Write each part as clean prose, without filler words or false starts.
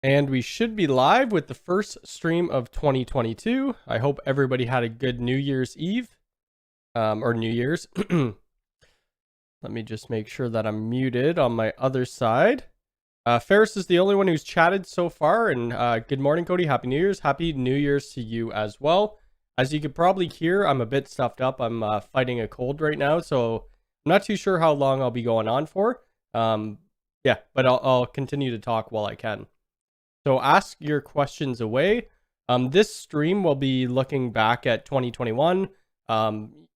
And we should be live with the first stream of 2022. I hope everybody had a good New Year's Eve, or New Year's. Let me just make sure that I'm muted on my other side. Ferris is the only one who's chatted so far, and good morning, Cody. Happy New Year's. Happy New Year's to you as well. As you could probably hear, I'm a bit stuffed up. I'm fighting a cold right now, so I'm not too sure how long I'll be going on for. Yeah, but I'll continue to talk while I can. So ask your questions away. This stream will be looking back at 2021,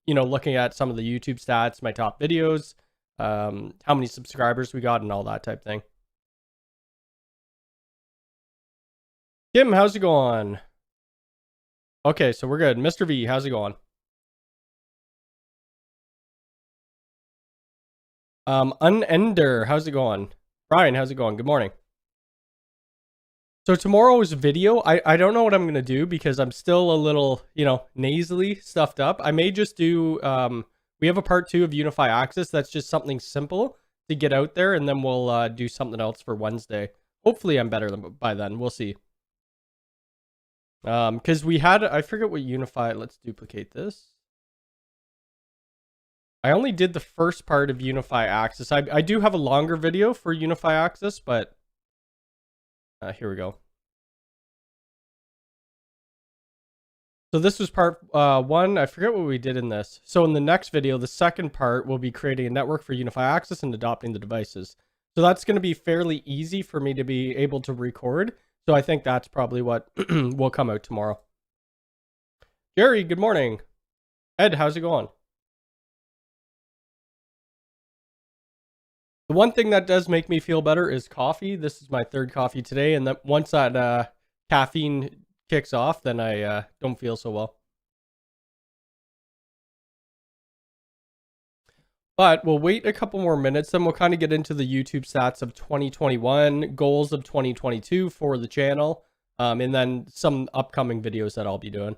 looking at some of the YouTube stats, my top videos, how many subscribers we got, and all that type thing. Kim, how's it going? Okay, so we're good. Mr. V, how's it going? Unender, how's it going? Brian, how's it going? Good morning. So tomorrow's video, I don't know what I'm going to do because I'm still a little, nasally stuffed up. I may just do, we have a part 2 of Unifi Access. That's just something simple to get out there, and then we'll do something else for Wednesday. Hopefully I'm better by then. We'll see. Because we had, I forget what Unifi, let's duplicate this. I only did the first part of Unifi Access. I do have a longer video for Unifi Access, but here we go. So this was part 1. I forget what we did in this. So in the next video, the second part will be creating a network for Unifi Access and adopting the devices. So that's going to be fairly easy for me to be able to record. So I think that's probably what will come out tomorrow. Jerry, good morning. Ed, how's it going? The one thing that does make me feel better is coffee. This is my 3rd coffee today, and then once that caffeine kicks off, then I don't feel so well. But we'll wait a couple more minutes, then we'll kind of get into the YouTube stats of 2021, goals of 2022 for the channel, and then some upcoming videos that I'll be doing.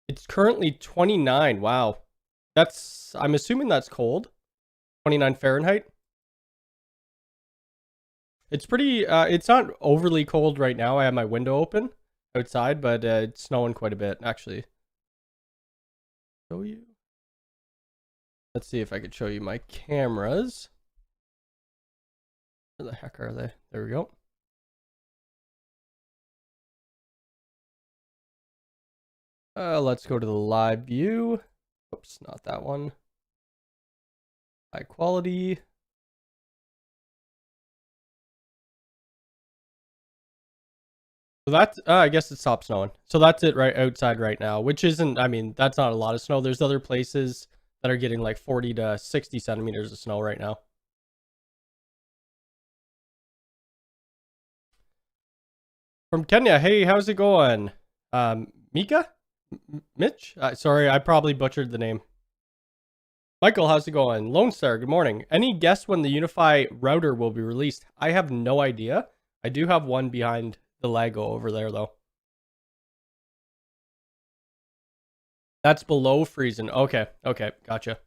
It's currently 29. Wow. I'm assuming that's cold. 29 Fahrenheit. It's pretty, it's not overly cold right now. I have my window open outside, but it's snowing quite a bit, actually. Show you. Let's see if I could show you my cameras. Where the heck are they? There we go. Let's go to the live view. Oops, not that one. High quality. So that's, I guess it stopped snowing. So that's it right outside right now, which isn't, I mean, that's not a lot of snow. There's other places that are getting like 40 to 60 centimeters of snow right now. From Kenya, hey, how's it going? Mika? Mitch? Sorry, I probably butchered the name. Michael, how's it going? Lone Star, good morning. Any guess when the Unifi router will be released? I have no idea. I do have one behind the Lego over there, though. That's below freezing. Okay, gotcha.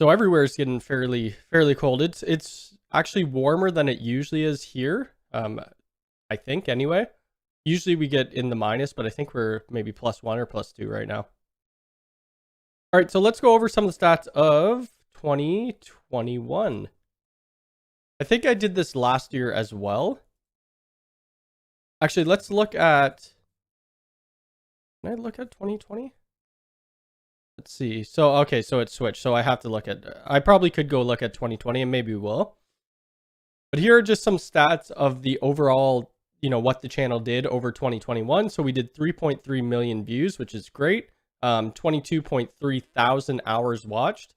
So everywhere is getting fairly cold. It's actually warmer than it usually is here. I think anyway. Usually we get in the minus, but I think we're maybe +1 or +2 right now. All right, so let's go over some of the stats of 2021. I think I did this last year as well. Actually, let's look at... Can I look at 2020? Let's see. So, okay, so it switched. So I have to look at... I probably could go look at 2020, and maybe we will. But here are just some stats of the overall... what the channel did over 2021. So we did 3.3 million views, which is great. 22.3 thousand hours watched.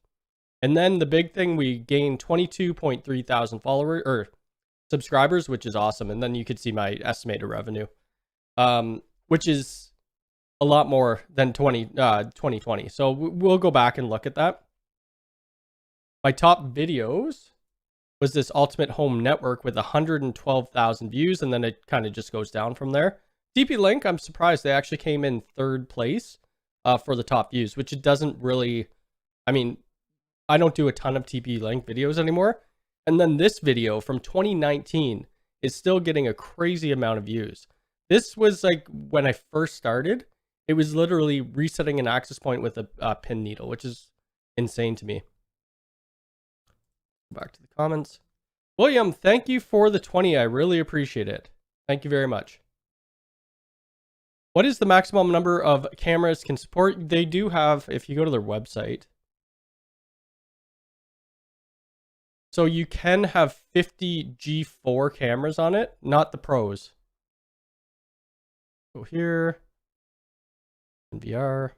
And then the big thing, we gained 22.3 thousand followers or subscribers, which is awesome. And then you could see my estimated revenue, which is a lot more than 2020. So we'll go back and look at that. My top videos was this Ultimate Home Network with 112,000 views, and then it kind of just goes down from there. TP Link, I'm surprised they actually came in 3rd place for the top views, which it doesn't really, I mean, I don't do a ton of TP Link videos anymore, And then this video from 2019 is still getting a crazy amount of views. This was like when I first started. It was literally resetting an access point with a pin needle, which is insane to me. Back to the comments. William, thank you for the 20. I really appreciate it. Thank you very much. What is the maximum number of cameras can support? They do have, if you go to their website, so you can have 50 G4 cameras on it, not the pros. Go here, VR.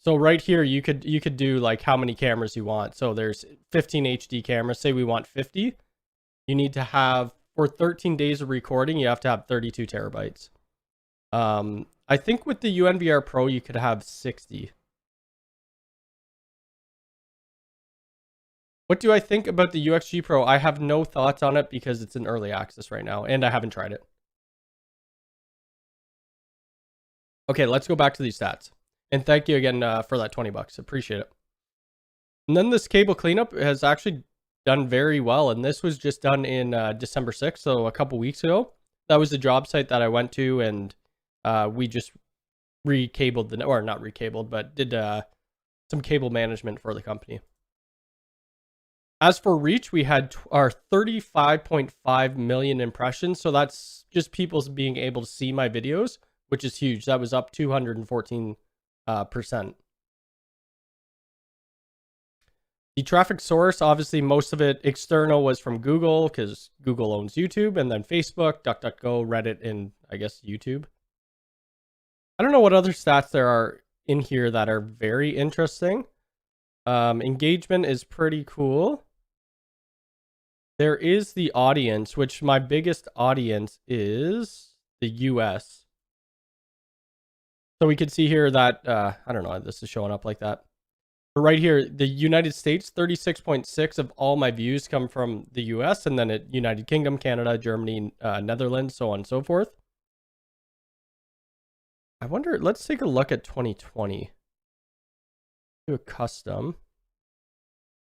So right here, you could do like how many cameras you want. So there's 15 HD cameras. Say we want 50. You need to have, for 13 days of recording, you have to have 32 terabytes. I think with the UNVR Pro, you could have 60. What do I think about the UXG Pro? I have no thoughts on it because it's in early access right now, and I haven't tried it. Okay, let's go back to these stats. And thank you again for that 20 bucks. Appreciate it. And then this cable cleanup has actually done very well. And this was just done in December 6th, so a couple weeks ago. That was the job site that I went to, and we just recabled the, or not recabled, but did some cable management for the company. As for reach, we had our 35.5 million impressions. So that's just people being able to see my videos, which is huge. That was up 214%. The traffic source, obviously, most of it external was from Google because Google owns YouTube, and then Facebook, DuckDuckGo, Reddit, and I guess YouTube. I don't know what other stats there are in here that are very interesting. Engagement is pretty cool. There is the audience, which my biggest audience is the US. So we could see here that, I don't know, this is showing up like that. But right here, the United States, 36.6 of all my views come from the US, and then United Kingdom, Canada, Germany, Netherlands, so on and so forth. I wonder, let's take a look at 2020. Do a custom.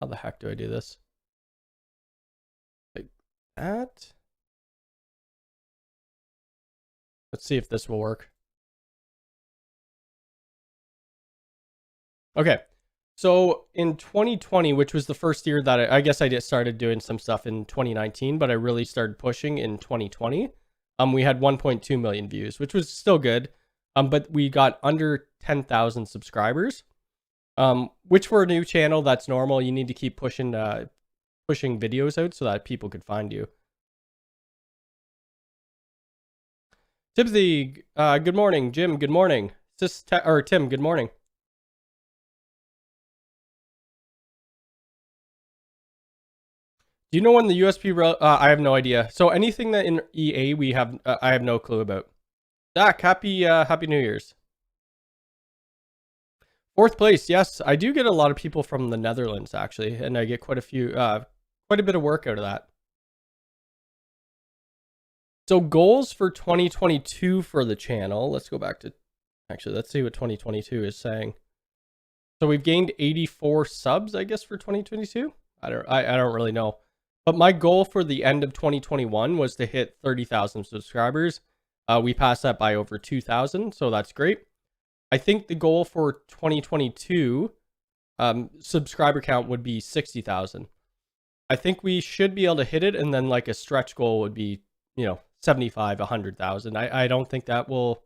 How the heck do I do this? Like that. Let's see if this will work. Okay. So in 2020, which was the first year that I guess I just started doing some stuff in 2019, but I really started pushing in 2020. We had 1.2 million views, which was still good. But we got under 10,000 subscribers, which for a new channel, that's normal. You need to keep pushing videos out so that people could find you. Tibsy, good morning. Jim, good morning. Tim, good morning. Do you know when the USB? I have no idea. So anything that in EA we have, I have no clue about. Dak, happy New Year's. 4th place, yes, I do get a lot of people from the Netherlands actually, and I get quite a bit of work out of that. So goals for 2022 for the channel. Let's go back to, actually, let's see what 2022 is saying. So we've gained 84 subs, I guess, for 2022. I don't really know. But my goal for the end of 2021 was to hit 30,000 subscribers. We passed that by over 2,000, so that's great. I think the goal for 2022 subscriber count would be 60,000. I think we should be able to hit it, and then like a stretch goal would be, 75, 100,000. I don't think we'll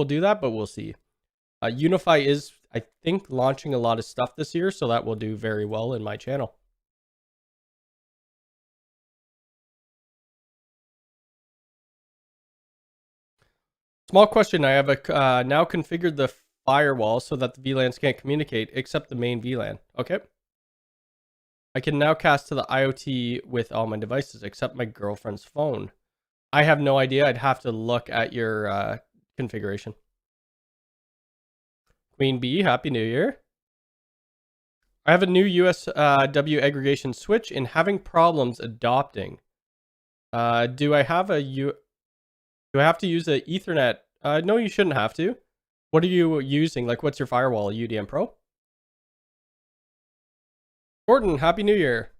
do that, but we'll see. Unifi is, I think, launching a lot of stuff this year, so that will do very well in my channel. Small question. I have now configured the firewall so that the VLANs can't communicate except the main VLAN. Okay. I can now cast to the IoT with all my devices except my girlfriend's phone. I have no idea. I'd have to look at your configuration. Queen Bee, Happy New Year. I have a new USW aggregation switch and having problems adopting. Do I have to use an Ethernet? No, you shouldn't have to. What are you using? Like, what's your firewall? UDM Pro? Gordon, Happy New Year.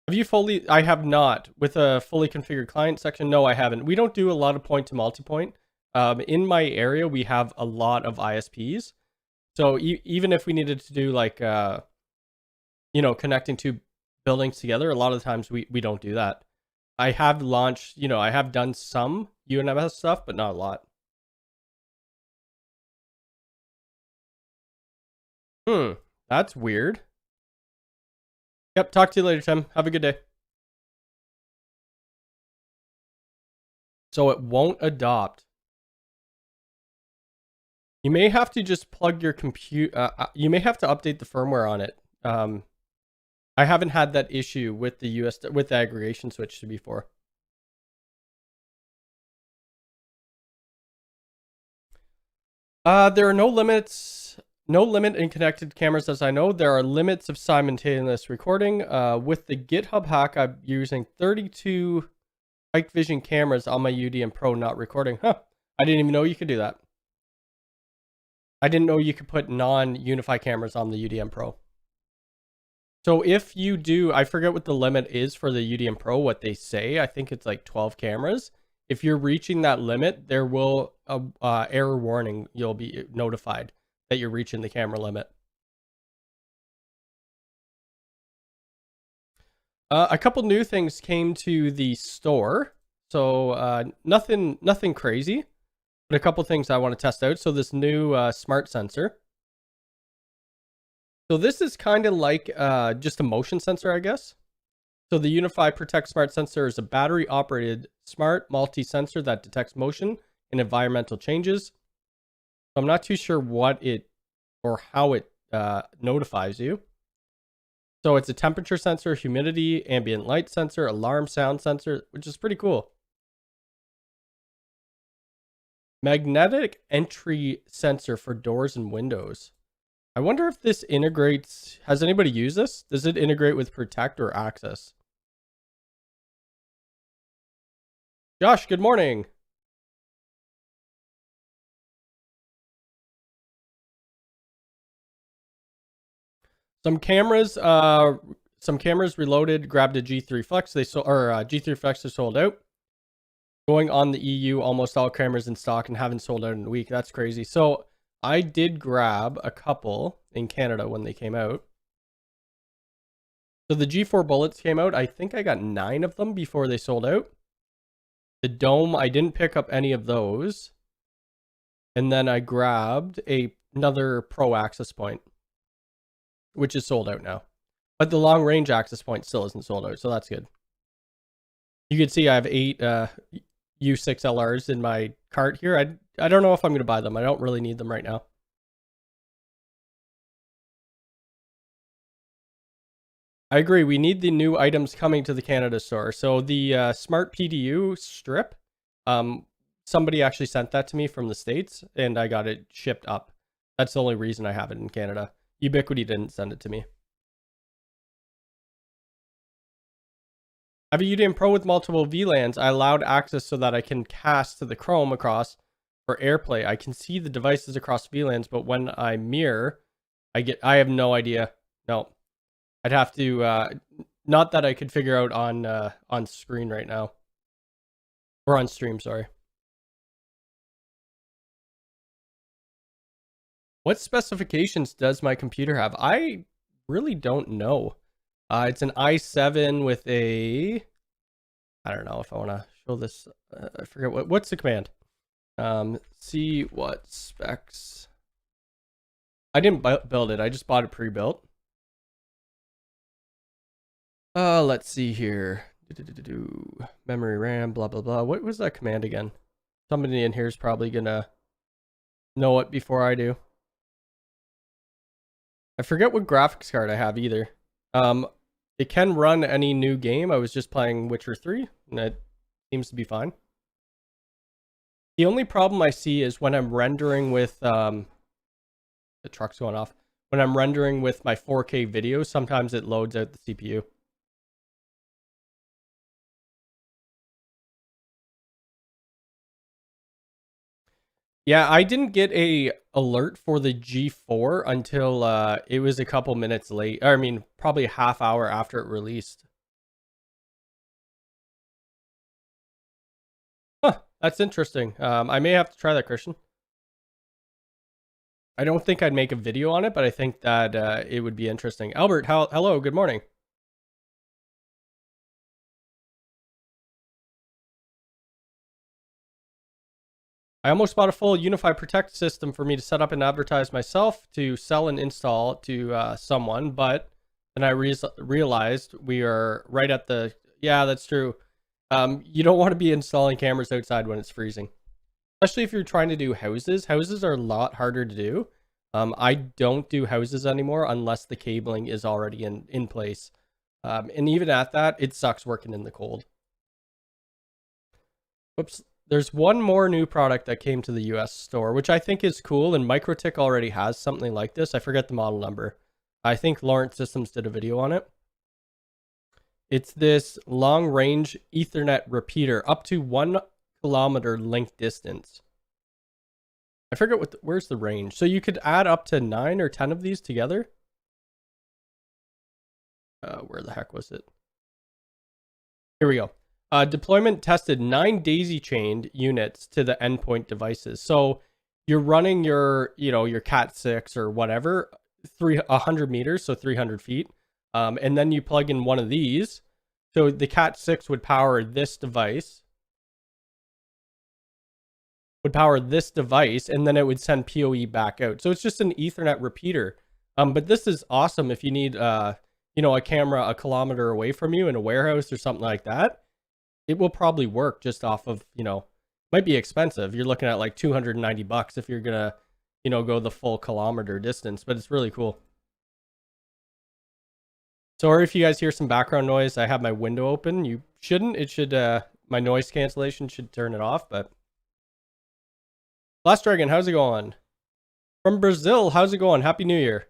Have you fully... I have not. With a fully configured client section, no, I haven't. We don't do a lot of point to multipoint. In my area, we have a lot of ISPs. So even if we needed to do like, connecting two buildings together, a lot of the times we don't do that. I have launched, I have done some UNMS stuff, but not a lot. That's weird. Yep, talk to you later, Tim. Have a good day. So it won't adopt. You may have to just plug your computer. You may have to update the firmware on it. I haven't had that issue with the with the aggregation switch before. There are no limits. No limit in connected cameras as I know. There are limits of simultaneous recording. With the GitHub hack, I'm using 32 Hike Vision cameras on my UDM Pro, not recording. Huh. I didn't even know you could do that. I didn't know you could put non-Unifi cameras on the UDM Pro. So if you do, I forget what the limit is for the UDM Pro, what they say. I think it's like 12 cameras. If you're reaching that limit, there will error warning. You'll be notified that you're reaching the camera limit. A couple new things came to the store. So nothing crazy, but a couple things I want to test out. So this new smart sensor. So this is kind of like just a motion sensor, I guess. So the Unifi Protect Smart Sensor is a battery-operated smart multi-sensor that detects motion and environmental changes. So I'm not too sure what it or how it notifies you. So it's a temperature sensor, humidity, ambient light sensor, alarm sound sensor, which is pretty cool. Magnetic entry sensor for doors and windows. I wonder if this integrates... Has anybody used this? Does it integrate with Protect or Access? Josh, good morning. Some cameras reloaded, grabbed a G3 Flex. G3 Flex are sold out. Going on the EU, almost all cameras in stock and haven't sold out in a week. That's crazy. So I did grab a couple in Canada when they came out. So the G4 bullets came out. I think I got 9 of them before they sold out. The dome, I didn't pick up any of those. And then I grabbed another Pro access point, which is sold out now. But the long range access point still isn't sold out, so that's good. You can see I have 8 U6 LRs in my cart here. I don't know if I'm going to buy them. I don't really need them right now. I agree. We need the new items coming to the Canada store. So the Smart PDU strip, somebody actually sent that to me from the States, and I got it shipped up. That's the only reason I have it in Canada. Ubiquiti didn't send it to me. I have a UDM Pro with multiple VLANs. I allowed access so that I can cast to the Chrome across for AirPlay. I can see the devices across VLANs, but when I mirror, I have no idea. No. I'd have to, not that I could figure out on screen right now. Or on stream, sorry. What specifications does my computer have? I really don't know. It's an i7 with a... I don't know if I want to show this. I forget what's the command. See what specs. I didn't build it. I just bought it pre-built. Let's see here. Memory RAM, blah, blah, blah. What was that command again? Somebody in here is probably gonna know it before I do. I forget what graphics card I have either. It can run any new game. I was just playing Witcher 3, and it seems to be fine. The only problem I see is when I'm rendering with, the truck's going off. When I'm rendering with my 4K video, sometimes it loads out the CPU. Yeah, I didn't get a alert for the G4 until it was a couple minutes late. Or, I mean, probably a half hour after it released. Huh, that's interesting. I may have to try that, Christian. I don't think I'd make a video on it, but I think that it would be interesting. Albert, hello, good morning. I almost bought a full Unifi Protect system for me to set up and advertise myself to sell and install to someone, but then I realized we are right at the, yeah, that's true. You don't want to be installing cameras outside when it's freezing, especially if you're trying to do houses. Houses are a lot harder to do. I don't do houses anymore unless the cabling is already in place. And even at that, it sucks working in the cold. Whoops. There's one more new product that came to the US store, which I think is cool, and MikroTik already has something like this. I forget the model number. I think Lawrence Systems did a video on it. It's this long-range Ethernet repeater, up to 1 kilometer link distance. I forget where's the range. So you could add up to 9 or 10 of these together. Where the heck was it? Here we go. Deployment tested 9 daisy-chained units to the endpoint devices. So you're running your, your Cat 6 or whatever, 100 meters, so 300 feet. And then you plug in one of these. So the Cat 6 would power this device. And then it would send PoE back out. So it's just an Ethernet repeater. But this is awesome if you need, a camera a kilometer away from you in a warehouse or something like that. It will probably work just off of, might be expensive. You're looking at like $290 if you're gonna, go the full kilometer distance, but it's really cool. Sorry if you guys hear some background noise. I have my window open. You shouldn't. It should, my noise cancellation should turn it off, but. Last Dragon, how's it going? From Brazil, how's it going? Happy New Year.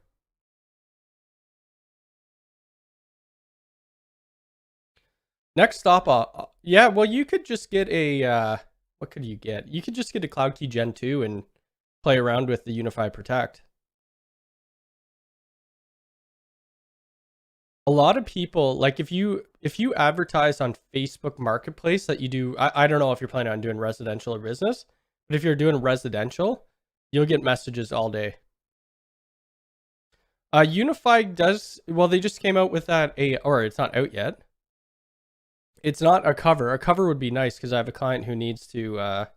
Next stop, yeah, well, you could just get a, what could you get? You could just get a Cloud Key Gen 2 and play around with the Unifi Protect. A lot of people, like if you advertise on Facebook Marketplace that you do, I don't know if you're planning on doing residential or business, but if you're doing residential, you'll get messages all day. Unifi does, well, they just came out with that, or it's not out yet. It's not a cover. A cover would be nice because I have a client who needs to,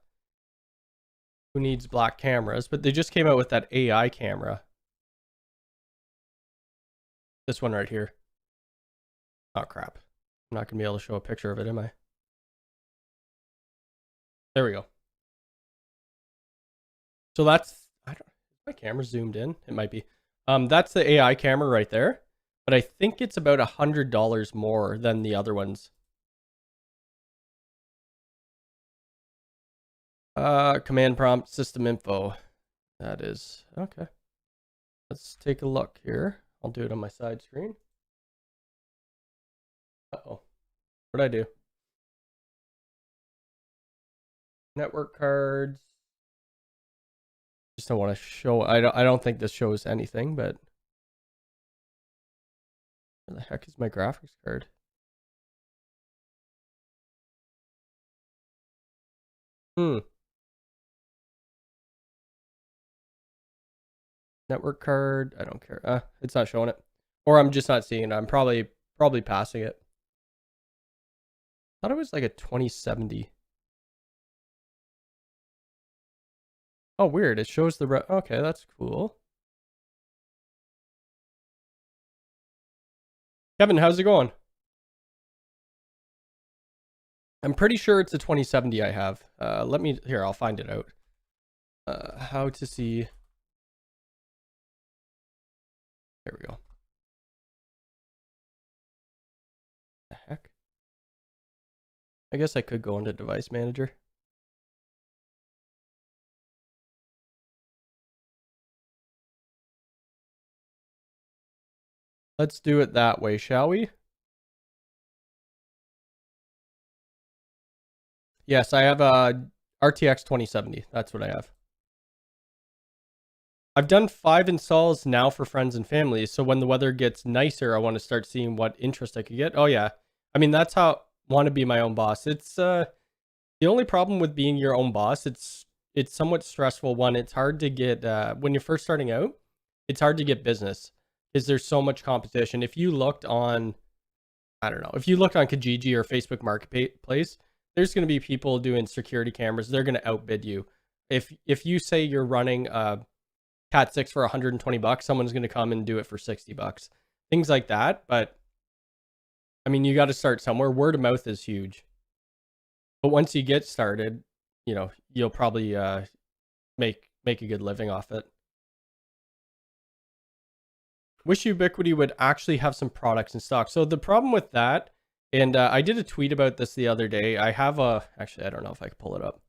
who needs black cameras, but they just came out with that AI camera. This one right here. Oh, crap. I'm not going to be able to show a picture of it, am I? There we go. So that's, I don't, is my camera zoomed in? It might be. That's the AI camera right there, but I think it's about $100 more than the other ones. Command prompt system info. That is, okay. Let's take a look here. I'll do it on my side screen. Uh-oh. What'd I do? Network cards. Just don't want to show, I don't think this shows anything, but where the heck is my graphics card? Network card, I don't care. It's not showing it. Or I'm just not seeing it. I'm probably passing it. I thought it was like a 2070. Oh, weird. It shows the okay, that's cool. Kevin, how's it going? I'm pretty sure it's a 2070 I have. Let me, here, I'll find it out. How to see. There we go. The heck? I guess I could go into device manager. Let's do it that way, shall we? Yes, I have a RTX 2070. That's what I have. I've done 5 installs now for friends and family. So when the weather gets nicer, I want to start seeing what interest I could get. Oh yeah. I mean, that's how I want to be my own boss. It's the only problem with being your own boss. It's somewhat stressful. One, it's hard to get when you're first starting out, it's hard to get business because there's so much competition. If you looked on, I don't know, if you look on Kijiji or Facebook Marketplace, there's going to be people doing security cameras. They're going to outbid you. If you say you're running Cat 6 for 120 bucks, someone's going to come and do it for 60 bucks. Things like that. But I mean, you got to start somewhere. Word of mouth is huge. But once you get started, you know, you'll probably make a good living off it. Wish Ubiquity would actually have some products in stock. So the problem with that, and I did a tweet about this the other day. I have actually, I don't know if I can pull it up.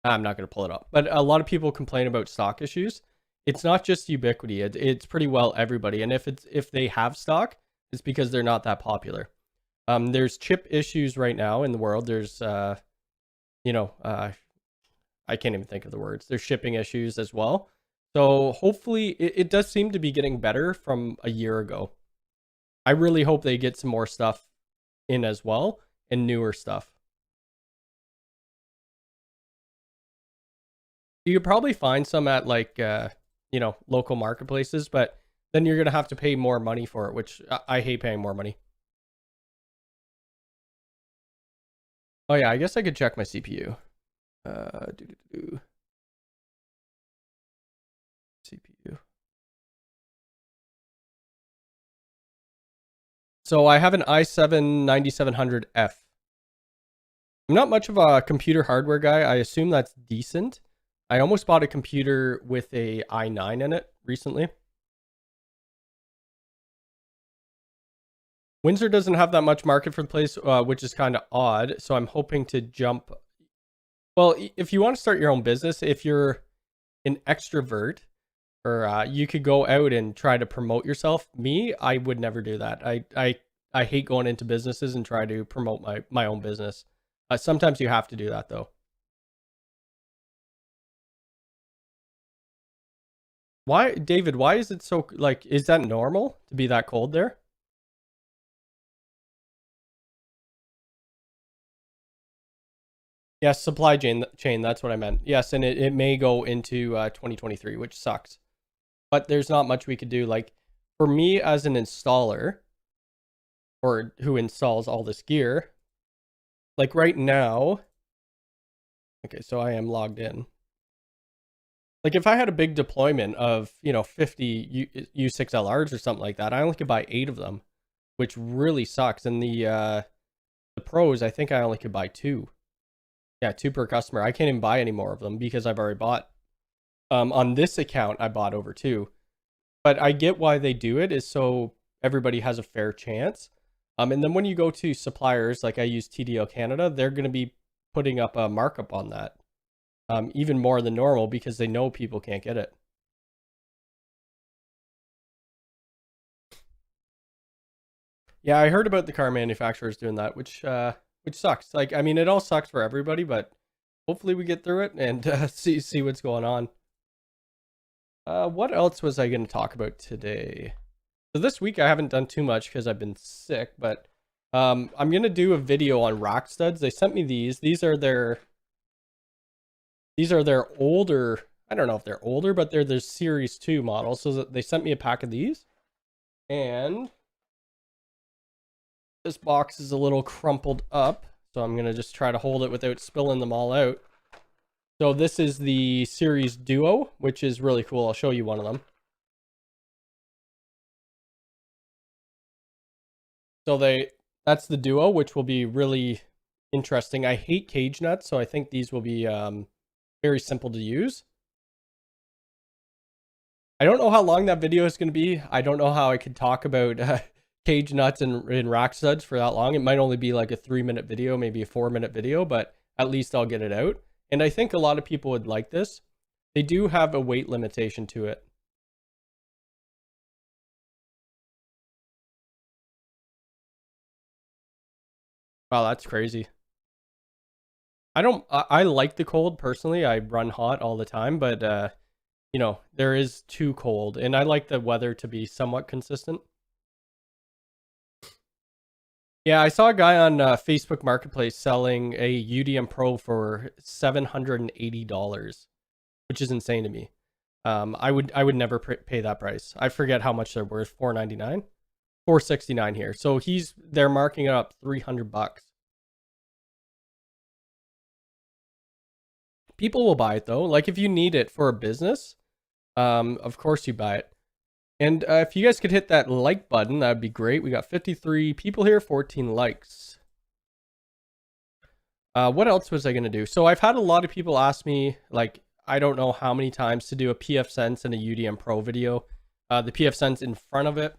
I'm not going to pull it up. But a lot of people complain about stock issues. It's not just Ubiquity. It's pretty well everybody. And if they have stock, it's because they're not that popular. There's chip issues right now in the world. There's, you know, I can't even think of the words. There's shipping issues as well. So hopefully it does seem to be getting better from a year ago. I really hope they get some more stuff in as well and newer stuff. You could probably find some at like, you know, local marketplaces, but then you're going to have to pay more money for it, which I hate paying more money. Oh yeah, I guess I could check my CPU. CPU. So I have an i7-9700F. I'm not much of a computer hardware guy. I assume that's decent. I almost bought a computer with a i9 in it recently. Windsor doesn't have that much market for the place, which is kind of odd. So I'm hoping to jump. Well, if you want to start your own business, if you're an extrovert, or you could go out and try to promote yourself. Me, I would never do that. I hate going into businesses and try to promote my own business. Sometimes you have to do that though. Why, David? Why is it so like? Is that normal to be that cold there? Yes, supply chain. That's what I meant. Yes, and it may go into 2023, which sucks. But there's not much we could do. Like for me as an installer, or who installs all this gear, like right now. Okay, so I am logged in. Like if I had a big deployment of, you know, 50 U6LRs or something like that, I only could buy 8 of them, which really sucks. And the pros, I think I only could buy 2. Yeah, 2 per customer. I can't even buy any more of them because I've already bought. On this account, I bought over 2. But I get why they do it, is so everybody has a fair chance. And then when you go to suppliers, like I use TDL Canada, they're going to be putting up a markup on that. Even more than normal because they know people can't get it. Yeah, I heard about the car manufacturers doing that, which sucks. Like, I mean, it all sucks for everybody, but hopefully we get through it and see what's going on. What else was I going to talk about today? So this week I haven't done too much because I've been sick, but I'm going to do a video on rack studs. They sent me these. These are their older, I don't know if they're older, but they're their Series 2 models. So they sent me a pack of these. And this box is a little crumpled up. So I'm going to just try to hold it without spilling them all out. So this is the Series Duo, which is really cool. I'll show you one of them. So that's the Duo, which will be really interesting. I hate cage nuts, so I think these will be very simple to use. I don't know how long that video is going to be. I don't know how I could talk about cage nuts and rack studs for that long. It might only be like a 3-minute video, maybe a 4-minute video, but at least I'll get it out. And I think a lot of people would like this. They do have a weight limitation to it. Wow, that's crazy. I like the cold personally. I run hot all the time, but you know, there is too cold, and I like the weather to be somewhat consistent. Yeah, I saw a guy on Facebook Marketplace selling a UDM Pro for $780, which is insane to me. I would never pay that price. I forget how much they're worth. $499, $469 here. So they're marking it up $300. People will buy it though. Like if you need it for a business, of course you buy it. And if you guys could hit that like button, that'd be great. We got 53 people here, 14 likes. What else was I gonna do? So I've had a lot of people ask me, like, I don't know how many times to do a PF Sense and a UDM Pro video. The PF Sense in front of it.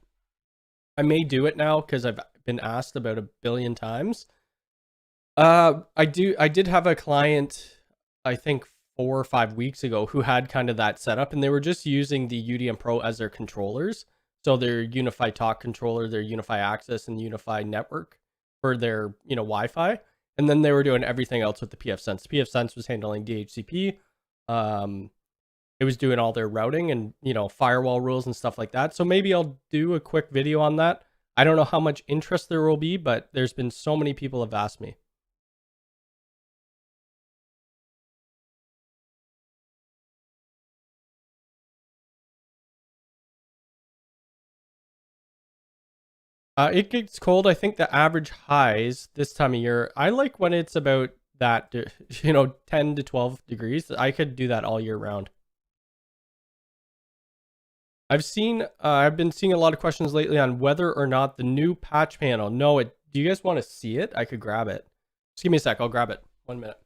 I may do it now because I've been asked about a billion times. I did have a client, I think 4 or 5 weeks ago, who had kind of that setup, and they were just using the UDM Pro as their controllers. So their Unifi talk controller, their Unifi access, and Unifi network for their, you know, Wi-Fi. And then they were doing everything else with the PF Sense. PF Sense was handling DHCP. It was doing all their routing and, you know, firewall rules and stuff like that. So maybe I'll do a quick video on that. I don't know how much interest there will be, but there's been so many people have asked me. It gets cold. I think the average highs this time of year, I like when it's about that, you know, 10 to 12 degrees. I could do that all year round. I've been seeing a lot of questions lately on whether or not the new patch panel. Do you guys want to see it? I could grab it. Just give me a sec. I'll grab it. 1 minute.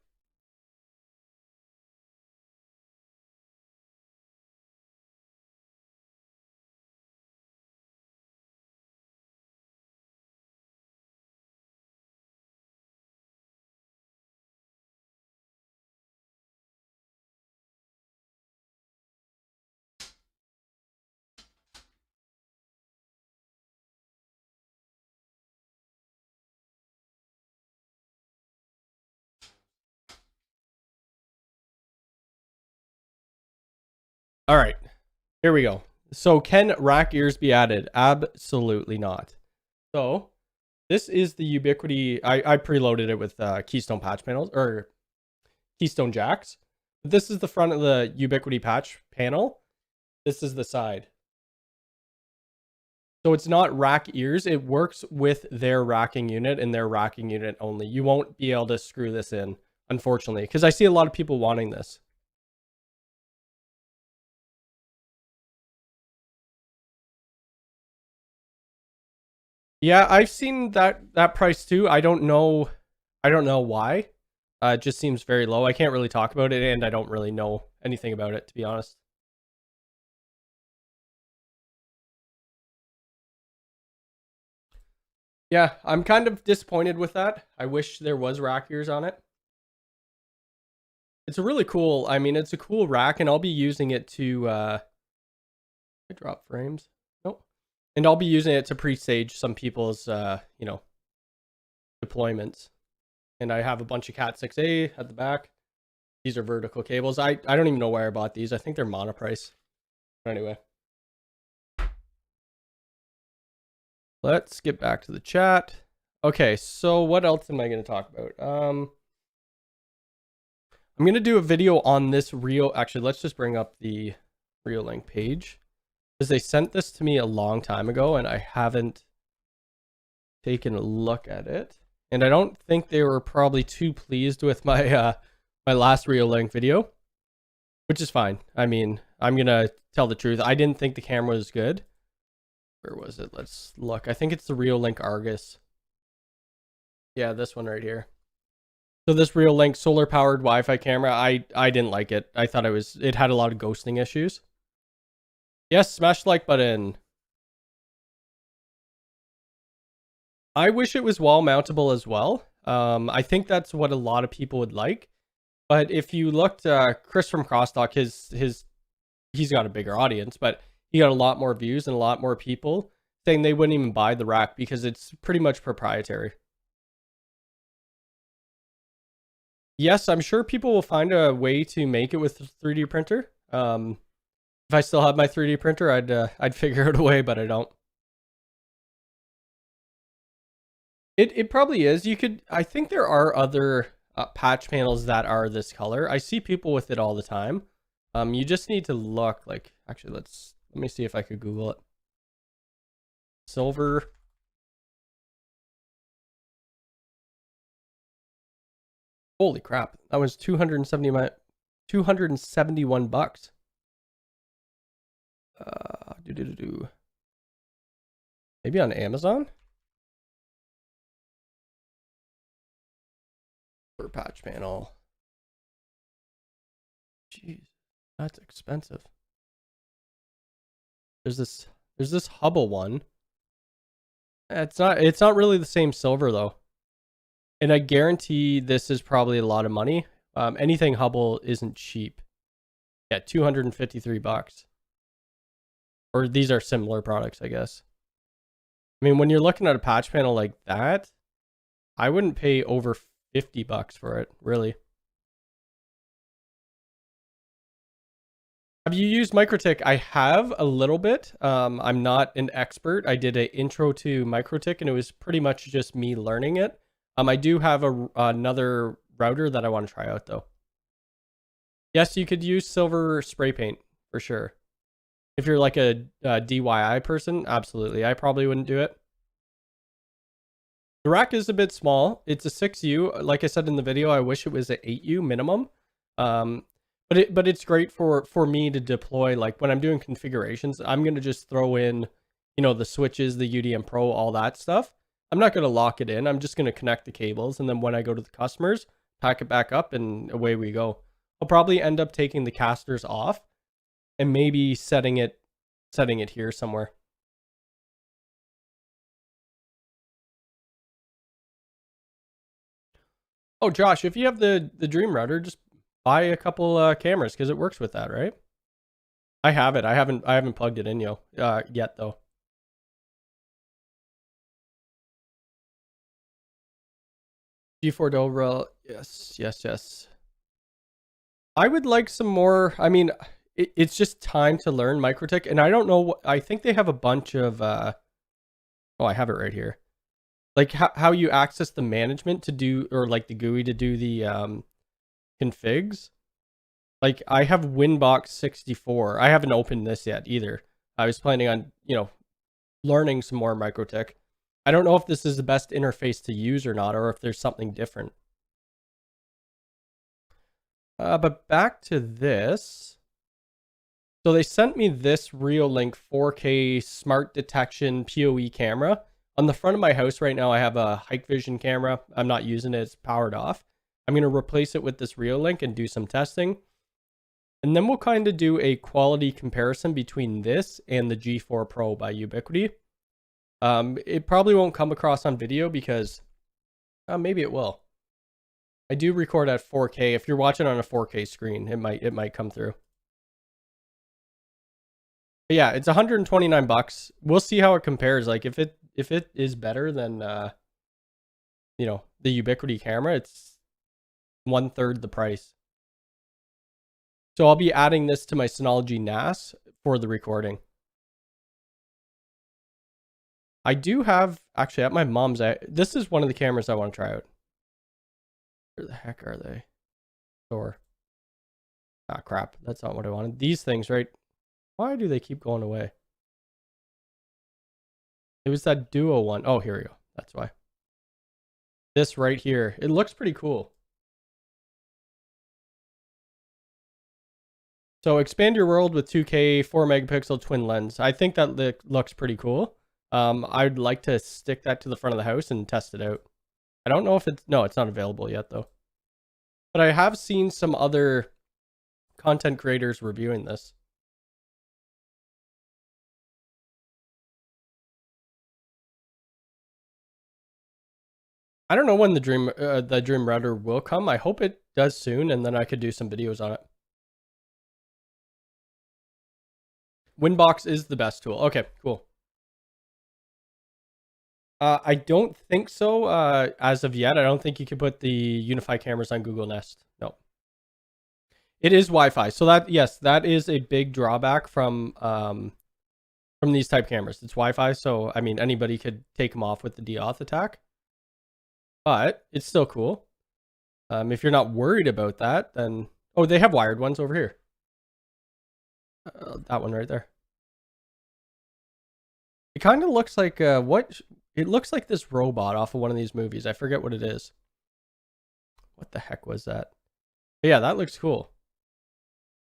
All right, here we go. So can rack ears be added? Absolutely not. So this is the Ubiquiti. I preloaded it with Keystone patch panels or Keystone jacks. This is the front of the Ubiquiti patch panel. This is the side. So it's not rack ears. It works with their racking unit and their racking unit only. You won't be able to screw this in, unfortunately, because I see a lot of people wanting this. Yeah, I've seen that price too. I don't know why. It just seems very low. I can't really talk about it, and I don't really know anything about it, to be honest. Yeah, I'm kind of disappointed with that. I wish there was rack ears on it. It's a really cool, I mean, it's a cool rack, and I'll be using it to drop frames. Nope. And I'll be using it to pre-stage some people's you know, deployments. And I have a bunch of Cat 6A at the back. These are vertical cables. I don't even know where I bought these. I think they're monoprice. But anyway. Let's get back to the chat. Okay, so what else am I going to talk about? I'm going to do a video on this actually, let's just bring up the Reolink page, because they sent this to me a long time ago and I haven't taken a look at it. And I don't think they were probably too pleased with my my last Reolink video, which is fine. I mean, I'm going to tell the truth. I didn't think the camera was good. Where was it? Let's look. I think it's the Reolink Argus. Yeah, this one right here. So this Reolink solar powered Wi-Fi camera, I didn't like it. I thought it had a lot of ghosting issues. Yes, smash the like button. I wish it was wall mountable as well. I think that's what a lot of people would like. But if you looked, Chris from Crosstalk, he's got a bigger audience, but he got a lot more views and a lot more people saying they wouldn't even buy the rack because it's pretty much proprietary. Yes, I'm sure people will find a way to make it with a 3D printer. If I still had my 3D printer, I'd figure out a way, but I don't. It probably is. You could. I think there are other patch panels that are this color. I see people with it all the time. You just need to look. Like, actually, let me see if I could Google it. Silver. Holy crap! That was 271 bucks. Maybe on Amazon. For patch panel. Jeez, that's expensive. There's this Hubble one. It's not really the same silver though. And I guarantee this is probably a lot of money. Anything Hubble isn't cheap. Yeah, 253 bucks. Or these are similar products, I guess. I mean, when you're looking at a patch panel like that, I wouldn't pay over 50 bucks for it, really. Have you used MikroTik? I have a little bit. I'm not an expert. I did an intro to MikroTik, and it was pretty much just me learning it. I do have another router that I want to try out, though. Yes, you could use silver spray paint, for sure. If you're like a DIY person, absolutely. I probably wouldn't do it. The rack is a bit small. It's a 6U. Like I said in the video, I wish it was an 8U minimum. But it's great for me to deploy. Like when I'm doing configurations, I'm going to just throw in, the switches, the UDM Pro, all that stuff. I'm not going to lock it in. I'm just going to connect the cables. And then when I go to the customers, pack it back up and away we go. I'll probably end up taking the casters off and maybe setting it here somewhere. Oh, Josh, if you have the Dream router, just buy a couple cameras because it works with that, right? I have it. I haven't plugged it in yet though. G4 Dobra, yes. I would like some more. I mean, it's just time to learn MikroTik, and I don't know. I think they have a bunch of. Oh, I have it right here. Like how you access the management to do, or like the GUI to do the configs. Like I have Winbox 64. I haven't opened this yet either. I was planning on, learning some more MikroTik. I don't know if this is the best interface to use or not, or if there's something different. But back to this. So they sent me this Reolink 4K smart detection PoE camera. On the front of my house right now, I have a hike vision camera. I'm not using it. It's powered off. I'm going to replace it with this Reolink and do some testing. And then we'll kind of do a quality comparison between this and the G4 Pro by Ubiquiti. It probably won't come across on video because maybe it will. I do record at 4K. If you're watching on a 4K screen, it might come through. But yeah, it's 129 bucks. We'll see how it compares. Like if it is better than the Ubiquiti camera, it's 1/3 the price. So I'll be adding this to my Synology NAS for the recording. I do have, actually at my mom's, this is one of the cameras I want to try out. Where the heck are they? Store. Ah, crap. That's not what I wanted. These things, right? Why do they keep going away? It was that Duo one. Oh, here we go. That's why. This right here. It looks pretty cool. So expand your world with 2K 4 megapixel twin lens. I think that looks pretty cool. I'd like to stick that to the front of the house and test it out. I don't know if it's not available yet though. But I have seen some other content creators reviewing this. I don't know when the Dream router will come. I hope it does soon, and then I could do some videos on it. Winbox is the best tool. Okay, cool. I don't think so as of yet. I don't think you can put the Unifi cameras on Google Nest. No. It is Wi-Fi. So that, yes, that is a big drawback from these type cameras. It's Wi-Fi, so I mean anybody could take them off with the deauth attack. But it's still cool. If you're not worried about that, then they have wired ones over here. That one right there. It kind of looks like it looks like this robot off of one of these movies. I forget what it is. What the heck was that? But yeah, that looks cool.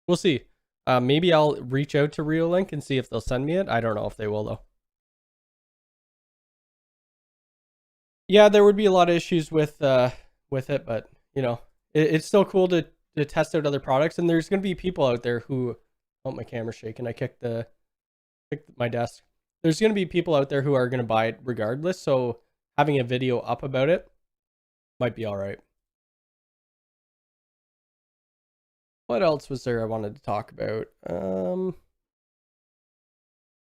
We'll see. Maybe I'll reach out to Reolink and see if they'll send me it. I don't know if they will, though. Yeah, there would be a lot of issues with it, but you know, it's still cool to test out other products. And there's going to be people out there who, oh, my camera's shaking. I kicked my desk. There's going to be people out there who are going to buy it regardless. So having a video up about it might be all right. What else was there I wanted to talk about?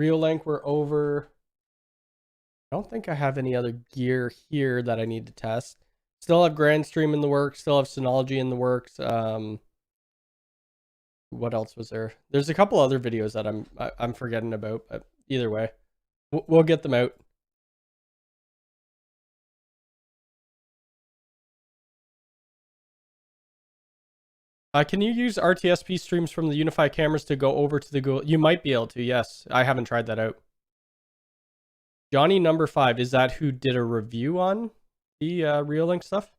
Reolink, we're over. I don't think I have any other gear here that I need to test. Still have Grandstream in the works. Still have Synology in the works. What else was there? There's a couple other videos that I'm forgetting about, but either way, we'll get them out. Can you use RTSP streams from the Unifi cameras to go over to the Google? You might be able to, yes. I haven't tried that out. Johnny number 5, is that who did a review on the Reolink stuff?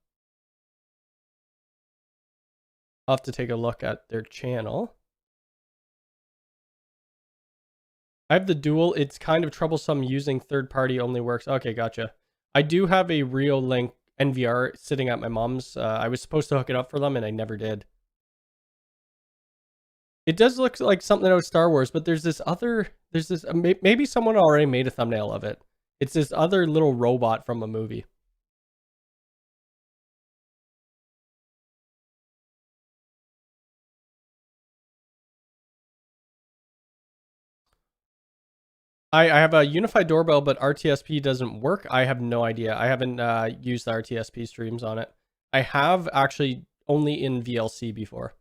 I'll have to take a look at their channel. I have the dual. It's kind of troublesome using third-party only works. Okay, gotcha. I do have a Reolink NVR sitting at my mom's. I was supposed to hook it up for them, and I never did. It does look like something out of Star Wars, but there's this maybe someone already made a thumbnail of it. It's this other little robot from a movie. I have a Unified doorbell, but RTSP doesn't work. I have no idea. I haven't used the RTSP streams on it. I have actually only in VLC before.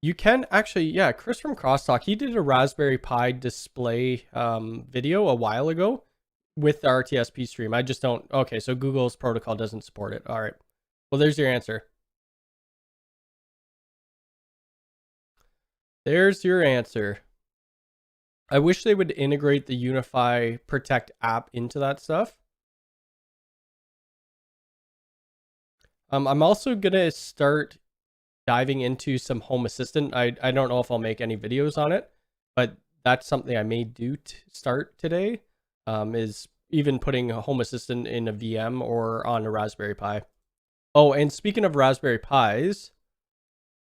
You can actually, yeah, Chris from Crosstalk, he did a Raspberry Pi display video a while ago with the RTSP stream. I just don't, okay, so Google's protocol doesn't support it. All right. Well, there's your answer. There's your answer. I wish they would integrate the Unifi Protect app into that stuff. I'm also going to start diving into some Home Assistant. I don't know if I'll make any videos on it, but that's something I may do to start today, is even putting a Home Assistant in a VM or on a Raspberry Pi. Oh, and speaking of Raspberry Pis,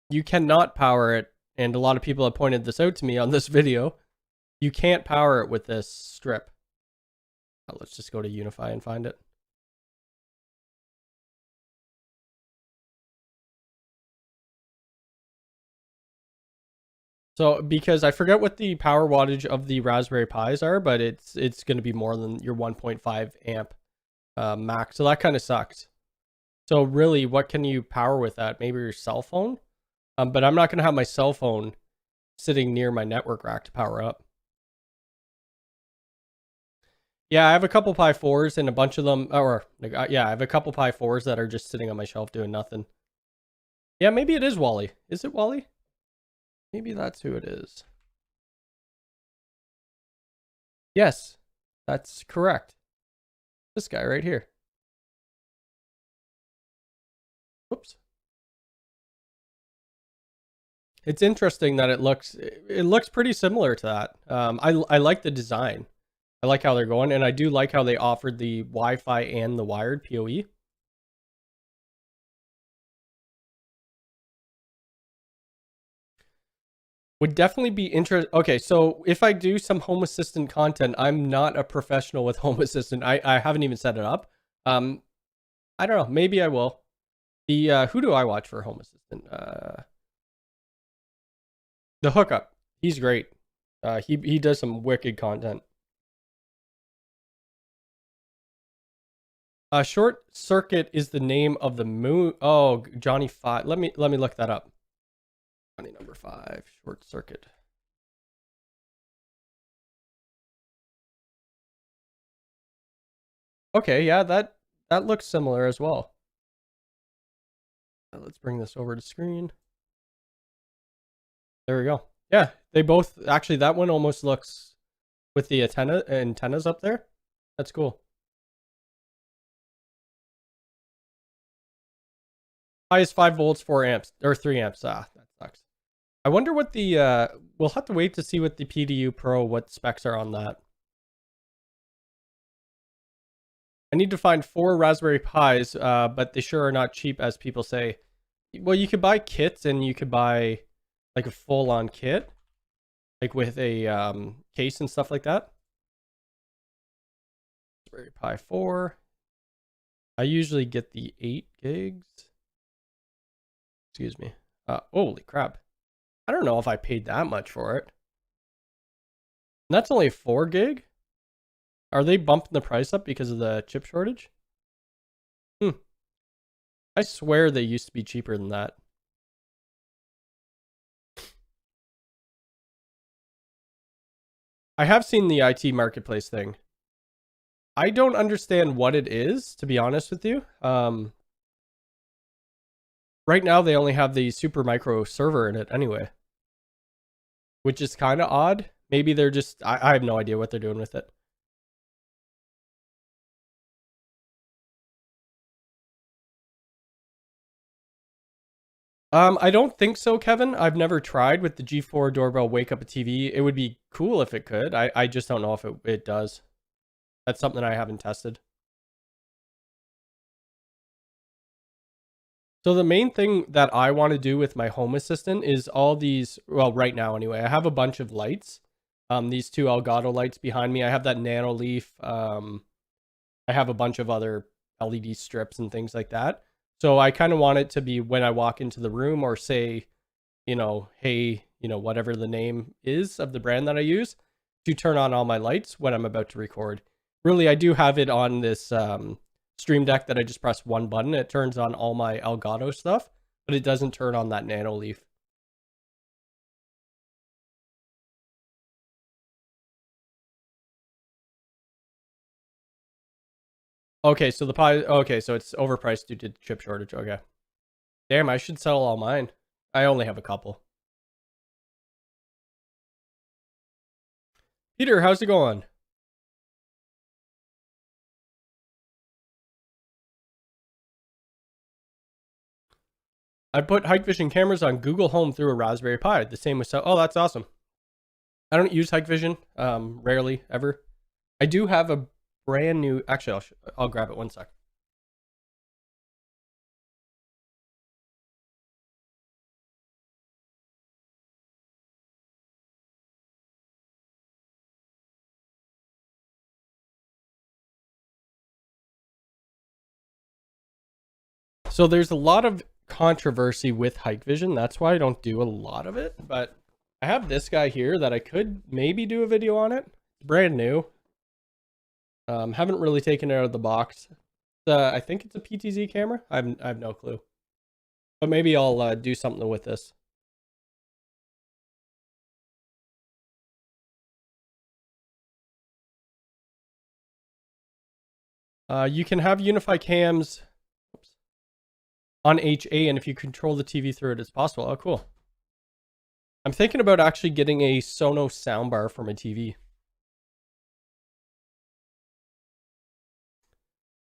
you cannot power it, and a lot of people have pointed this out to me on this video. You can't power it with this strip. Let's just go to Unifi and find it. So, because I forget what the power wattage of the Raspberry Pis are, but it's going to be more than your 1.5 amp max. So that kind of sucks. So really, what can you power with that? Maybe your cell phone? But I'm not going to have my cell phone sitting near my network rack to power up. Yeah, I have a couple Pi 4s and a bunch of them, yeah, I have a couple Pi 4s that are just sitting on my shelf doing nothing. Yeah, maybe it is Wally. Is it Wally? Maybe that's who it is. Yes, that's correct. This guy right here. Whoops. It's interesting that it looks pretty similar to that. I like the design. I like how they're going, and I do like how they offered the Wi-Fi and the wired PoE. Would definitely be interesting. Okay, so if I do some Home Assistant content, I'm not a professional with Home Assistant. I haven't even set it up. I don't know. Maybe I will. The who do I watch for Home Assistant? The Hookup. He's great. He does some wicked content. Short Circuit is the name of the moon. Oh, Johnny 5. Let me look that up. Johnny number 5, Short Circuit. Okay, yeah, that looks similar as well. Let's bring this over to screen. There we go. Yeah, they both actually, that one almost looks with the antennas up there. That's cool. Highest 5 volts, 4 amps, or 3 amps. That sucks. I wonder what the, we'll have to wait to see what the PDU Pro, what specs are on that. I need to find 4 Raspberry Pis, but they sure are not cheap as people say. Well, you could buy kits and you could buy like a full-on kit, like with a case and stuff like that. Raspberry Pi 4. I usually get the 8 gigs. Excuse me. Holy crap. I don't know if I paid that much for it. And that's only 4 gig? Are they bumping the price up because of the chip shortage? I swear they used to be cheaper than that. I have seen the IT marketplace thing. I don't understand what it is, to be honest with you. Right now, they only have the super micro server in it anyway, which is kind of odd. Maybe they're just, I have no idea what they're doing with it. I don't think so, Kevin. I've never tried with the G4 doorbell wake up a TV. It would be cool if it could. I just don't know if it does. That's something I haven't tested. So the main thing that I want to do with my Home Assistant is all these, well, right now anyway, I have a bunch of lights. These 2 Elgato lights behind me. I have that Nano Leaf. I have a bunch of other LED strips and things like that. So I kind of want it to be when I walk into the room or say, hey, whatever the name is of the brand that I use, to turn on all my lights when I'm about to record. Really, I do have it on this Stream Deck that I just press one button. It turns on all my Elgato stuff, but it doesn't turn on that Nano Leaf. Okay, so so it's overpriced due to chip shortage. Okay. Damn, I should sell all mine. I only have a couple. Peter, how's it going? I put hike vision cameras on Google Home through a Raspberry Pi. The same with oh, that's awesome. I don't use hike vision, rarely ever. I do have a brand new. Actually, I'll grab it 1 sec. So there's a lot of controversy with hike vision. That's why I don't do a lot of it. But I have this guy here that I could maybe do a video on it. It's brand new. Haven't really taken it out of the box. I think it's a PTZ camera. I have no clue. But maybe I'll do something with this. You can have Unifi cams on HA, and if you control the TV through it, it's possible. Oh, cool. I'm thinking about actually getting a Sonos soundbar for my TV.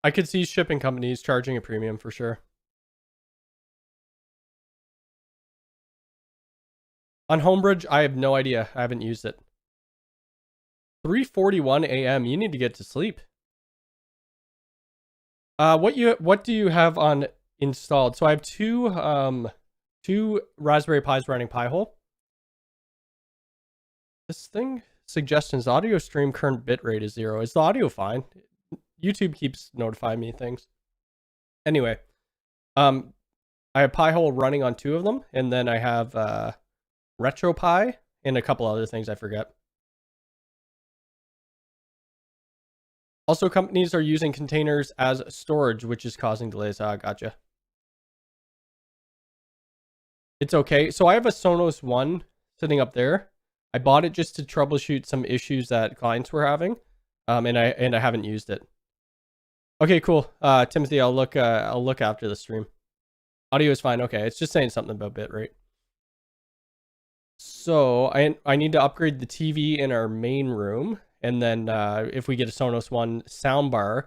I could see shipping companies charging a premium for sure. On Homebridge, I have no idea. I haven't used it. 3:41 a.m. You need to get to sleep. What do you have on installed? So I have two Raspberry Pis running Pi-hole. This thing suggestions audio stream current bitrate is 0. Is the audio fine? YouTube keeps notifying me things. Anyway, I have Pi-hole running on 2 of them, and then I have RetroPie and a couple other things I forget. Also, companies are using containers as storage, which is causing delays. Gotcha. It's okay. So I have a Sonos One sitting up there. I bought it just to troubleshoot some issues that clients were having, and I haven't used it. Okay, cool. Timothy, I'll look after the stream. Audio is fine. Okay, it's just saying something about bitrate. So I need to upgrade the TV in our main room, and then if we get a Sonos One soundbar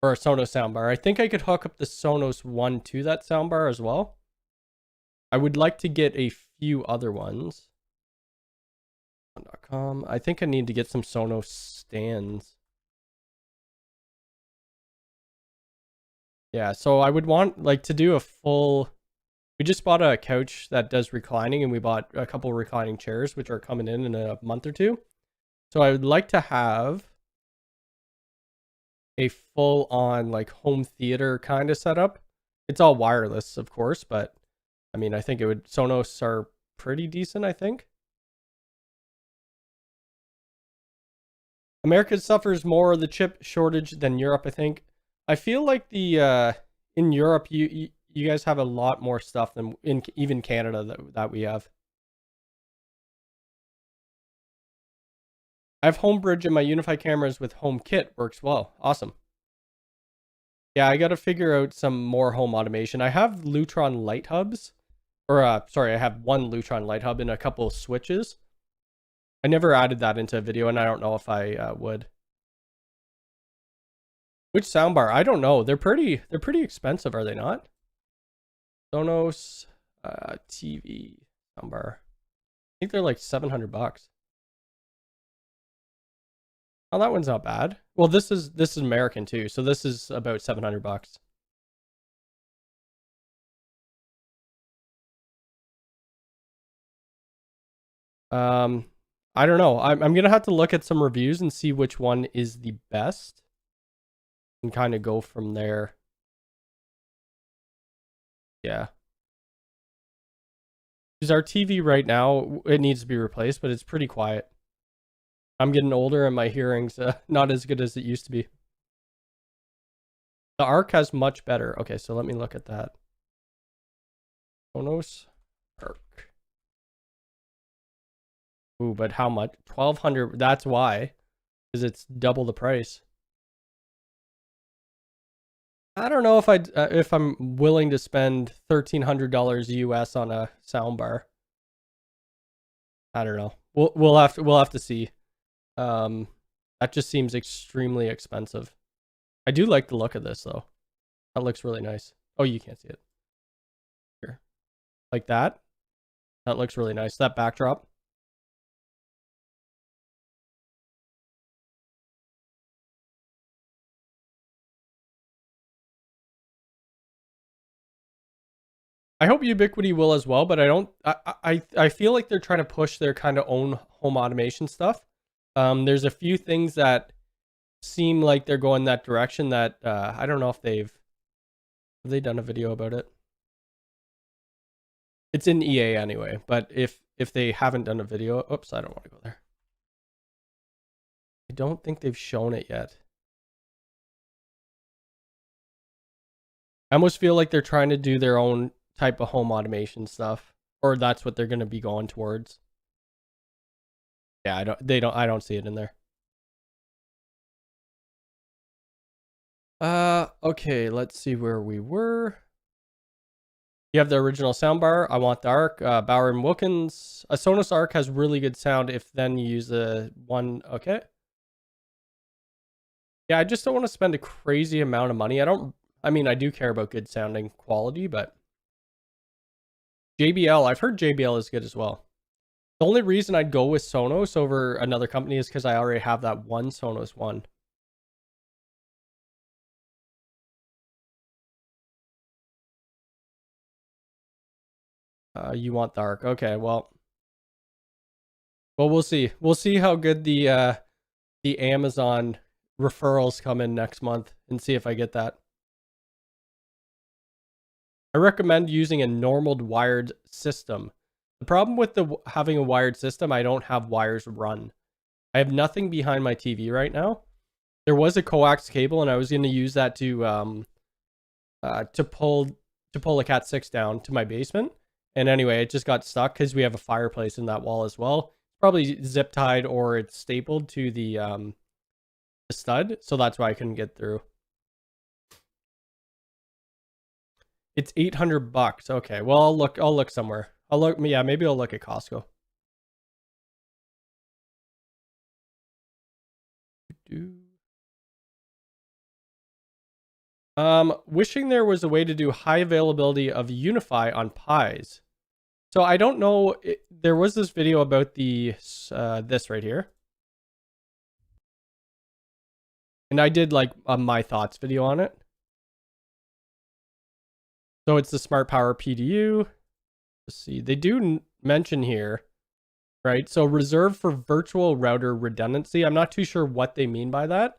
or a Sonos soundbar, I think I could hook up the Sonos One to that soundbar as well. I would like to get a few other ones. I think I need to get some Sonos stands. Yeah, so I would want like to do a full. We just bought a couch that does reclining, and we bought a couple reclining chairs, which are coming in a month or two. So I would like to have a full-on like home theater kind of setup. It's all wireless, of course, but I mean, I think it would. Sonos are pretty decent, I think. America suffers more of the chip shortage than Europe, I think. I feel like the in Europe, you guys have a lot more stuff than in even Canada that we have. I have HomeBridge in my Unifi cameras with HomeKit. Works well. Awesome. Yeah, I got to figure out some more home automation. I have Lutron light hubs. Or, sorry, I have one Lutron light hub and a couple switches. I never added that into a video, and I don't know if I would. Which soundbar? I don't know. They're pretty expensive, are they not? Sonos TV soundbar. I think they're like $700. Oh, that one's not bad. Well, this is American too, so this is about $700. I don't know. I'm gonna have to look at some reviews and see which one is the best, and kind of go from there. Yeah. Because our TV right now, it needs to be replaced, but it's pretty quiet. I'm getting older and my hearing's not as good as it used to be. The Arc has much better. Okay, so let me look at that. Sonos Arc. Ooh, but how much? 1,200. That's why, because it's double the price. I don't know if I'm willing to spend $1,300 US on a soundbar. I don't know. We'll have to see. That just seems extremely expensive. I do like the look of this though. That looks really nice. Oh, you can't see it. Here. Like that. That looks really nice. That backdrop. I hope Ubiquiti will as well, but I don't. I feel like they're trying to push their kind of own home automation stuff. There's a few things that seem like they're going that direction that I don't know if have they done a video about it. It's in EA anyway, but if they haven't done a video, oops, I don't want to go there. I don't think they've shown it yet. I almost feel like they're trying to do their own type of home automation stuff, or that's what they're going to be going towards. Yeah, I don't see it in there. Okay, let's see where we were. You have the original soundbar. I want the Arc. Bauer and Wilkins. A Sonos Arc has really good sound if then you use the one. Okay. Yeah, I just don't want to spend a crazy amount of money. I mean, I do care about good sounding quality, but JBL, I've heard JBL is good as well. The only reason I'd go with Sonos over another company is because I already have that one Sonos One. You want the Arc. Okay, well, we'll see. We'll see how good the Amazon referrals come in next month and see if I get that. I recommend using a normal wired system. The problem with having a wired system, I don't have wires run. I have nothing behind my TV right now. there was a coax cable, and I was going to use that to pull a Cat 6 down to my basement. And anyway, it just got stuck because we have a fireplace in that wall as well. Probably zip tied or it's stapled to the stud, so that's why I couldn't get through. It's $800. Okay, well I'll look somewhere. Maybe I'll look at Costco. Wishing there was a way to do high availability of Unifi on Pis. So I don't know. There was this video about the this right here, and I did like a my thoughts video on it. So it's the smart Power Pdu. Let's see. They do mention here, right? So reserved for virtual router redundancy. I'm not too sure what they mean by that.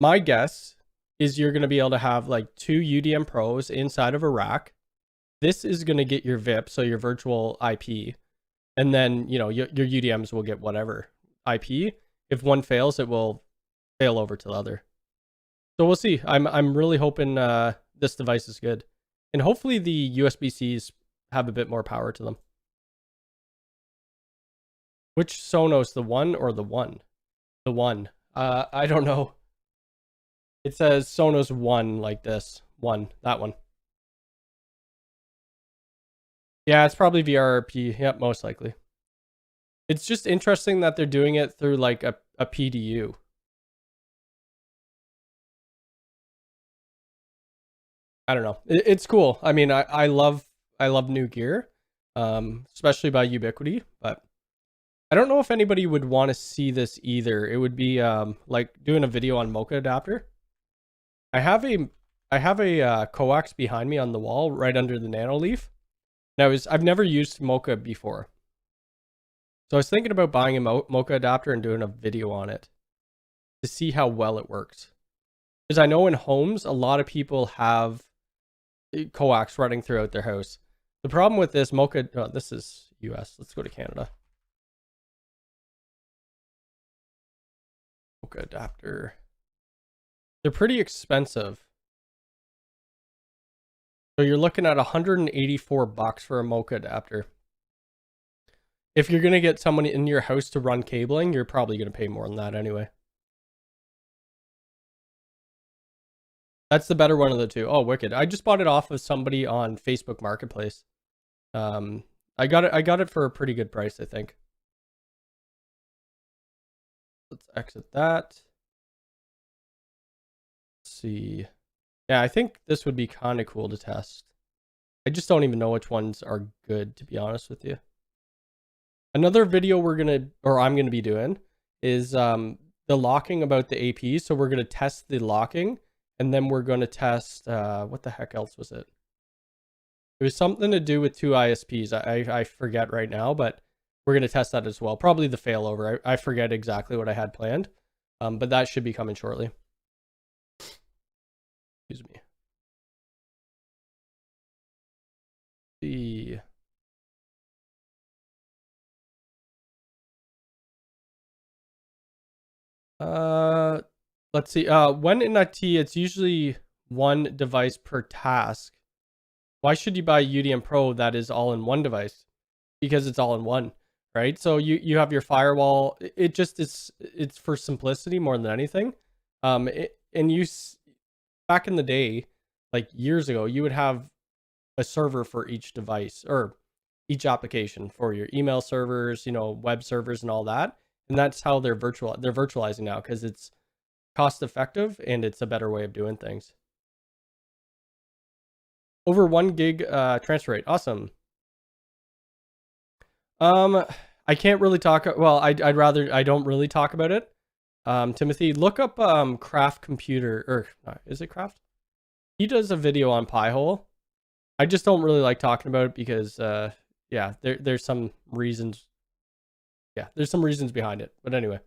My guess is you're going to be able to have like 2 UDM Pros inside of a rack. This is going to get your VIP, so your virtual IP. And then, you know, your UDMs will get whatever IP. If one fails, it will fail over to the other. So we'll see. I'm really hoping this device is good. And hopefully the USB-Cs have a bit more power to them. Which Sonos, the 1 or the 1? The 1. I don't know. It says Sonos 1 like this. 1. That one. Yeah, it's probably VRRP. Yep, most likely. It's just interesting that they're doing it through like a PDU. I don't know. It's cool. I mean, I love new gear, especially by Ubiquiti, but I don't know if anybody would want to see this either. It would be like doing a video on Mocha adapter. I have a coax behind me on the wall right under the nano leaf. Now I've never used Mocha before. So I was thinking about buying a Mocha adapter and doing a video on it to see how well it works. Because I know in homes, a lot of people have coax running throughout their house. The problem with this Mocha, this is US. Let's go to Canada. Mocha adapter. They're pretty expensive. So you're looking at $184 for a Mocha adapter. If you're going to get someone in your house to run cabling, you're probably going to pay more than that anyway. That's the better one of the two. Oh, wicked. I just bought it off of somebody on Facebook Marketplace. I got it for a pretty good price, I think. Let's exit that. Let's see. Yeah, I think this would be kind of cool to test. I just don't even know which ones are good, to be honest with you. Another video I'm gonna be doing is the locking about the AP. So we're gonna test the locking, and then we're gonna test what the heck else was it? It was something to do with 2 ISPs. I forget right now, but we're gonna test that as well. Probably the failover. I forget exactly what I had planned, but that should be coming shortly. Excuse me. See. Let's see. When in IT, it's usually 1 device per task. Why should you buy a UDM Pro that is all in 1 device? Because it's all in one, right? So you have your firewall. It just it's for simplicity more than anything. Back in the day, like years ago, you would have a server for each device or each application for your email servers, you know, web servers and all that. And that's how they're virtualizing now, because it's cost effective and it's a better way of doing things. Over 1 gig transfer rate. Awesome. I can't really talk. Well, I don't really talk about it. Timothy, look up Craft Computer, or is it Craft? He does a video on Pi-hole. I just don't really like talking about it because yeah, there's some reasons. Yeah, there's some reasons behind it. But anyway.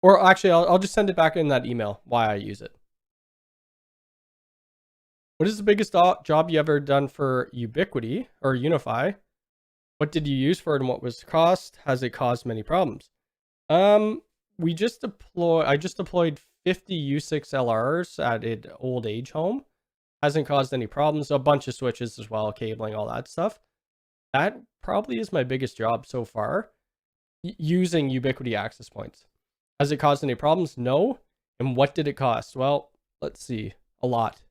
Or actually, I'll just send it back in that email why I use it. What is the biggest job you ever done for Ubiquiti or Unifi? What did you use for it and what was the cost? Has it caused many problems? I just deployed 50 U6 LRs at an old age home. Hasn't caused any problems. A bunch of switches as well, cabling, all that stuff. That probably is my biggest job so far, using Ubiquiti access points. Has it caused any problems? No. And what did it cost? Well, let's see. A lot.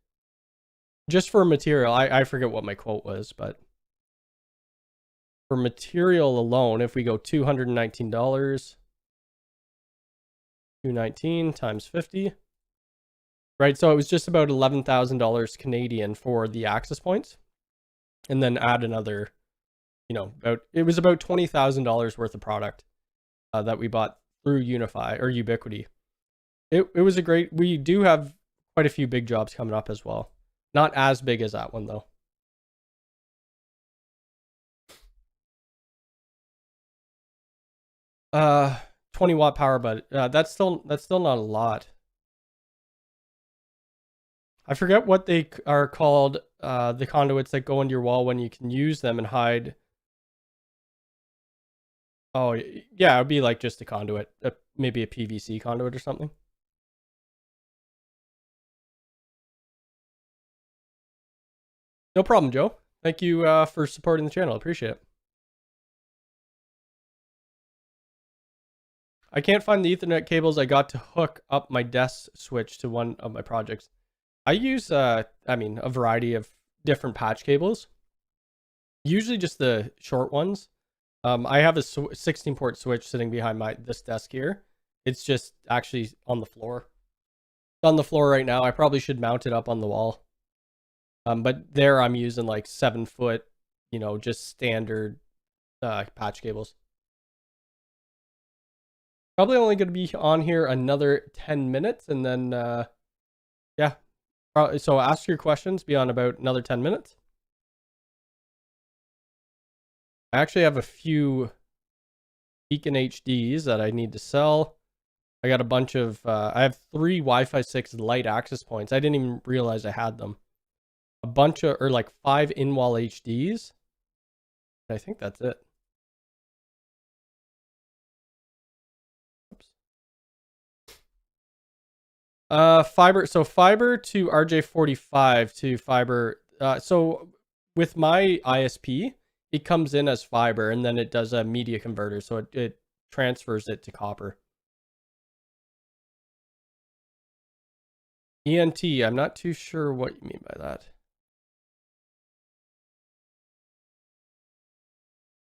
Just for material, I forget what my quote was, but for material alone, if we go $219, 219 times 50, right? So it was just about $11,000 Canadian for the access points, and then add another, it was about $20,000 worth of product that we bought through Unifi or Ubiquiti. It was a great. We do have quite a few big jobs coming up as well. Not as big as that one though. 20-watt power, but that's still not a lot. I forget what they are called. The conduits that go into your wall when you can use them and hide. Oh yeah, it would be like just a conduit, maybe a PVC conduit or something. No problem, Joe. Thank you for supporting the channel. Appreciate it. I can't find the Ethernet cables I got to hook up my desk switch to one of my projects. I use, a variety of different patch cables. Usually just the short ones. I have a 16-port switch sitting behind this desk here. It's just actually on the floor. It's on the floor right now. I probably should mount it up on the wall. But there I'm using like 7-foot, just standard patch cables. Probably only going to be on here another 10 minutes, and then, yeah. So ask your questions beyond about another 10 minutes. I actually have a few Beacon HDs that I need to sell. I got a bunch of, I have 3 Wi-Fi 6 light access points. I didn't even realize I had them. A bunch of, or like 5 in-wall HDs. I think that's it. Fiber. So fiber to RJ45 to fiber. So with my ISP, it comes in as fiber, and then it does a media converter, so it transfers it to copper. ENT. I'm not too sure what you mean by that.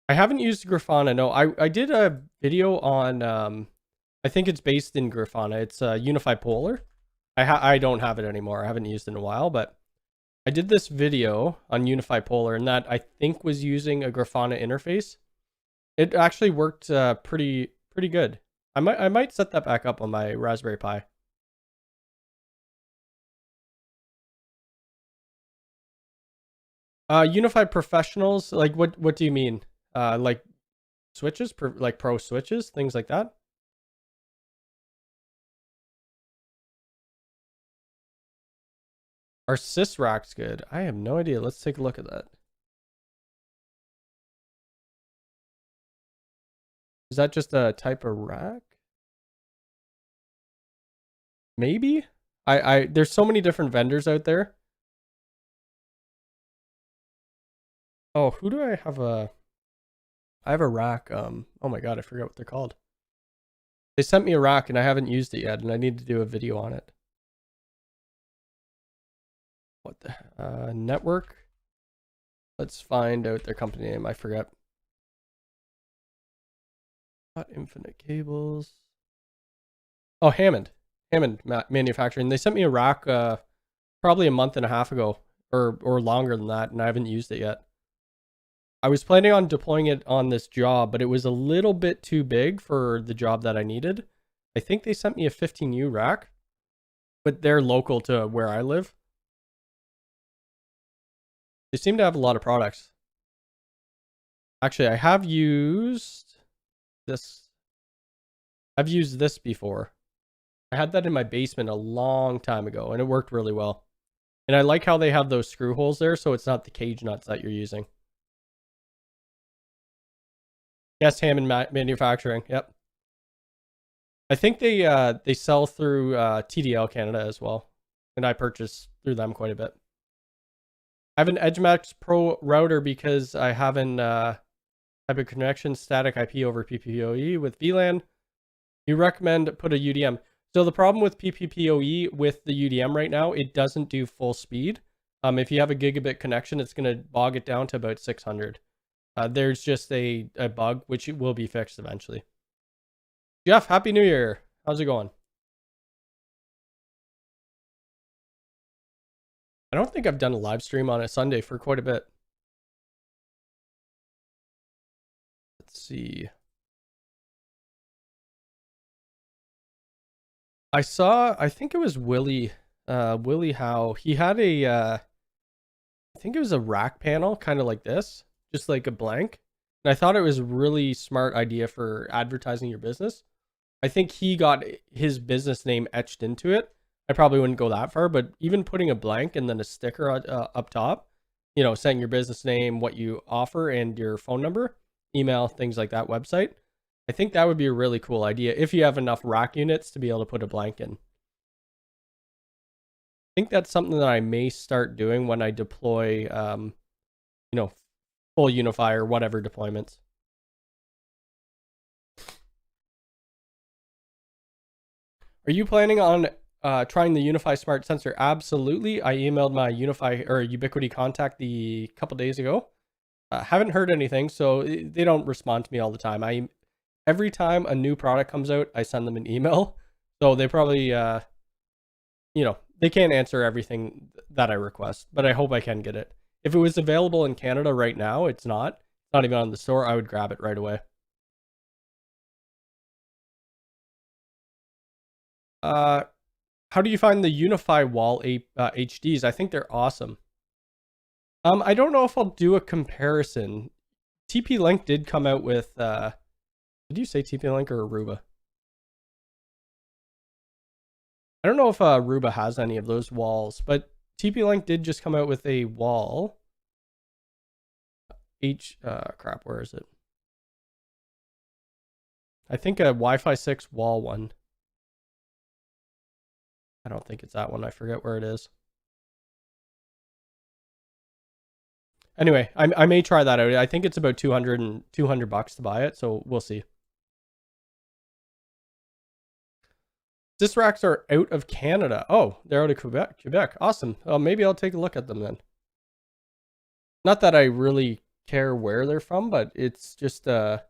I haven't used Grafana. No, I did a video on. I think it's based in Grafana. It's Unifi Polar. I don't have it anymore. I haven't used it in a while, but I did this video on Unifi Polar, and that I think was using a Grafana interface. It actually worked pretty good. I might set that back up on my Raspberry Pi. Unifi Professionals, like what do you mean? Like switches, like pro switches, things like that? Are sys racks good? I have no idea. Let's take a look at that. Is that just a type of rack? Maybe? There's so many different vendors out there. Oh, who do I have I have a rack. Oh my god, I forgot what they're called. They sent me a rack and I haven't used it yet, and I need to do a video on it. What the network? Let's find out their company name. I forget. Not Infinite Cables. Oh, Hammond Manufacturing. They sent me a rack probably a month and a half ago, or longer than that, and I haven't used it yet. I was planning on deploying it on this job, but it was a little bit too big for the job that I needed. I think they sent me a 15U rack, but they're local to where I live. They seem to have a lot of products. Actually, I have used this. I've used this before. I had that in my basement a long time ago, and it worked really well. And I like how they have those screw holes there, so it's not the cage nuts that you're using. Yes, Hammond Manufacturing. Yep. I think they sell through TDL Canada as well, and I purchase through them quite a bit. I have an EdgeMax Pro router because I have an type of connection static IP over PPPoE with VLAN. You recommend put a UDM. So the problem with PPPoE with the UDM right now, it doesn't do full speed. If you have a gigabit connection, it's going to bog it down to about 600. There's just a bug, which will be fixed eventually. Jeff, Happy New Year. How's it going? I don't think I've done a live stream on a Sunday for quite a bit. Let's see. I think it was Willie Howe. He had I think it was a rack panel, kind of like this, just like a blank. And I thought it was a really smart idea for advertising your business. I think he got his business name etched into it. I probably wouldn't go that far, but even putting a blank and then a sticker up top, saying your business name, what you offer, and your phone number, email, things like that, website. I think that would be a really cool idea if you have enough rack units to be able to put a blank in. I think that's something that I may start doing when I deploy, full Unifi or whatever deployments. Are you planning on trying the Unifi Smart Sensor? Absolutely. I emailed my Unifi or Ubiquity contact a couple days ago. Haven't heard anything, so they don't respond to me all the time. Every time a new product comes out, I send them an email. So they probably, they can't answer everything that I request, but I hope I can get it. If it was available in Canada right now, it's not even on the store, I would grab it right away. How do you find the Unifi wall HDs? I think they're awesome. I don't know if I'll do a comparison. TP-Link did come out with, did you say TP-Link or Aruba? I don't know if Aruba has any of those walls, but TP-Link did just come out with a wall. Crap, where is it? I think a Wi-Fi 6 wall one. I don't think it's that one. I forget where it is. Anyway, I may try that out. I think it's about $200 to buy it, so we'll see. Sys racks are out of Canada. Oh, they're out of Quebec. Awesome. Maybe I'll take a look at them then. Not that I really care where they're from, but it's just a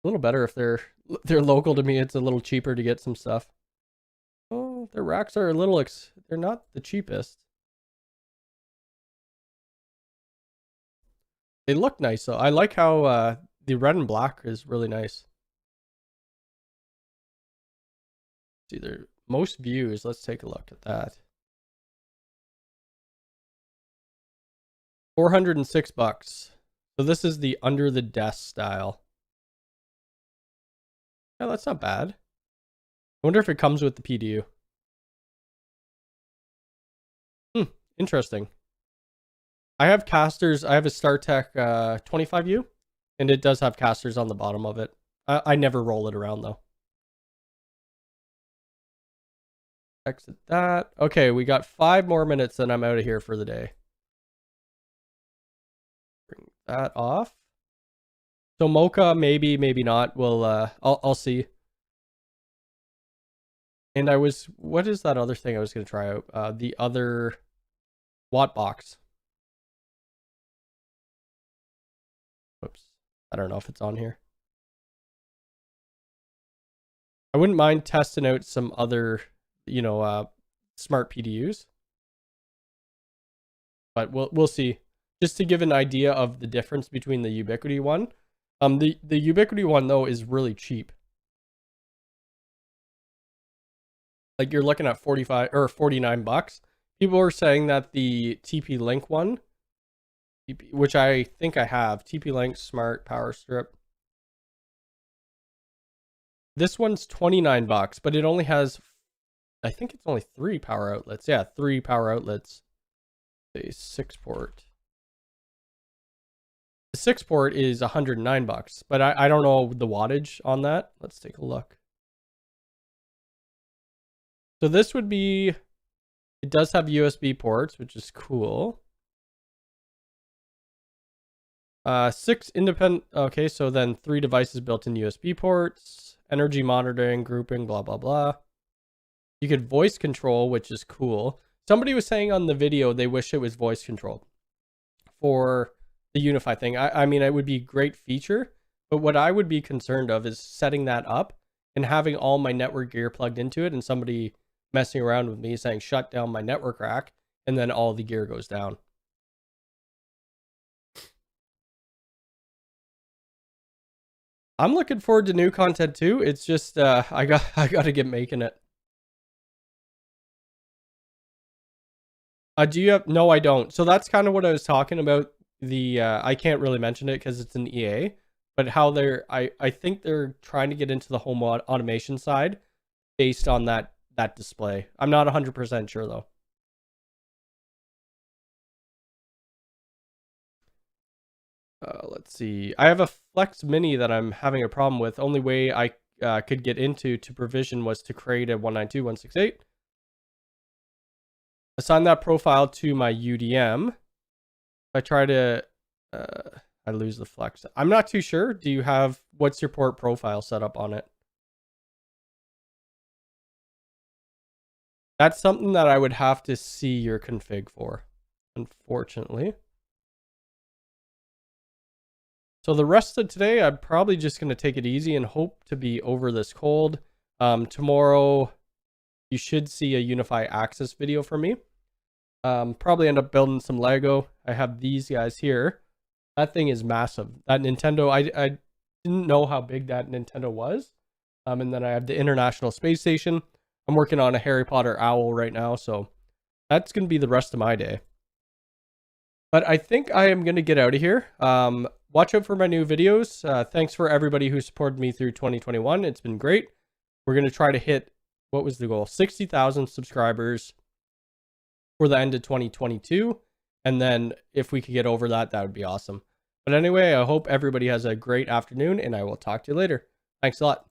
little better if they're local to me. It's a little cheaper to get some stuff. Oh, their racks are a little they're not the cheapest. They look nice though. I like how the red and black is really nice. See their most views. Let's take a look at that. $406. So this is the under the desk style. Yeah, that's not bad. I wonder if it comes with the PDU. Interesting. I have casters. I have a StarTech 25U, and it does have casters on the bottom of it. I never roll it around though. Exit that. Okay, we got 5 more minutes, and I'm out of here for the day. Bring that off. So Mocha, maybe not. We'll I'll see. And what is that other thing I was gonna try out? The other watt box. Whoops. I don't know if it's on here. I wouldn't mind testing out some other, smart PDUs. But we'll see. Just to give an idea of the difference between the Ubiquity one. The Ubiquity one though is really cheap. Like you're looking at 45 or $49. People are saying that the TP-Link one, which I think I have, TP-Link Smart Power Strip. This one's $29, but it only has, I think it's only 3 power outlets. Yeah, 3 power outlets. A 6-port. The 6-port is $109, but I don't know the wattage on that. Let's take a look. So this would be, it does have USB ports, which is cool. 6 independent, okay, so then 3 devices built in USB ports, energy monitoring, grouping, blah, blah, blah. You could voice control, which is cool. Somebody was saying on the video they wish it was voice controlled for the Unifi thing. I mean, it would be a great feature, but what I would be concerned of is setting that up and having all my network gear plugged into it and somebody messing around with me saying shut down my network rack and then all the gear goes down. I'm looking forward to new content too. It's just I got to get making it. Do you have? No, I don't. So that's kind of what I was talking about. The I can't really mention it because it's an EA, but how they're I think they're trying to get into the home automation side based on that display. I'm not 100% sure though. Let's see. I have a Flex Mini that I'm having a problem with. Only way I could get into to provision was to create a 192.168. Assign that profile to my UDM. If I try to, I lose the Flex. I'm not too sure. Do you have, what's your port profile set up on it? That's something that I would have to see your config for, unfortunately. So the rest of today, I'm probably just going to take it easy and hope to be over this cold. Tomorrow, you should see a Unifi access video from me. Probably end up building some Lego. I have these guys here. That thing is massive. That Nintendo, I didn't know how big that Nintendo was. And then I have the International Space Station. I'm working on a Harry Potter owl right now, so that's going to be the rest of my day. But I think I am going to get out of here. Watch out for my new videos. Thanks for everybody who supported me through 2021. It's been great. We're going to try to hit, what was the goal? 60,000 subscribers for the end of 2022. And then if we could get over that, that would be awesome. But anyway, I hope everybody has a great afternoon and I will talk to you later. Thanks a lot.